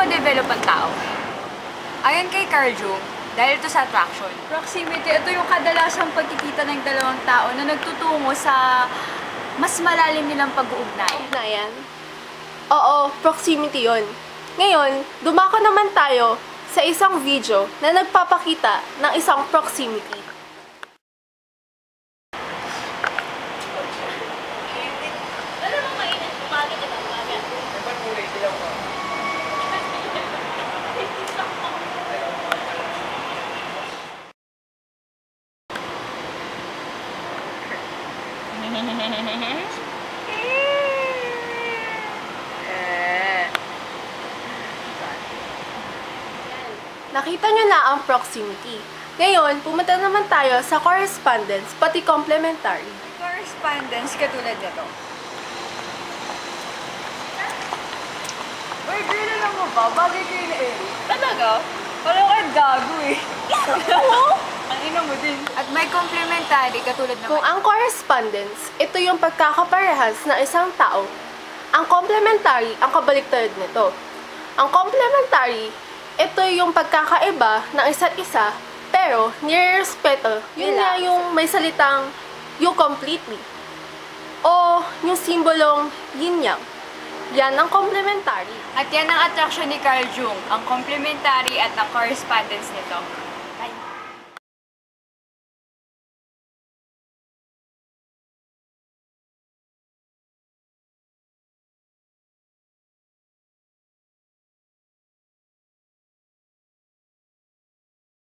ma-develop ang tao? Ayon kay Carl Jung, dahil ito sa attraction. Proximity, ito yung kadalasang pagkikita ng dalawang tao na nagtutungo sa mas malalim nilang pag-uugnay. Ugnayan? Oo, proximity yon. Ngayon, dumako naman tayo sa isang video na nagpapakita ng isang proximity. Nakita nyo na ang proximity. Ngayon, pumunta naman tayo sa correspondence, pati complementary. Correspondence katulad nito. Uy, girl, alam mo ba? Bagay kayo na Eric. Talaga? Parang kayo gago eh. Oo? Ang ina mo din. At may complementary katulad naman. Kung ang correspondence, ito yung pagkakaparehas ng isang tao, ang complementary, ang kabaliktad nito. Ang complementary, ito yung pagkakaiba ng isa't isa, pero nire-respeto, yun nga yung may salitang you complete me. O yung simbolong yin-yang. Yan ang complementary. At yan ang attraction ni Carl Jung, ang complementary at ang correspondence nito.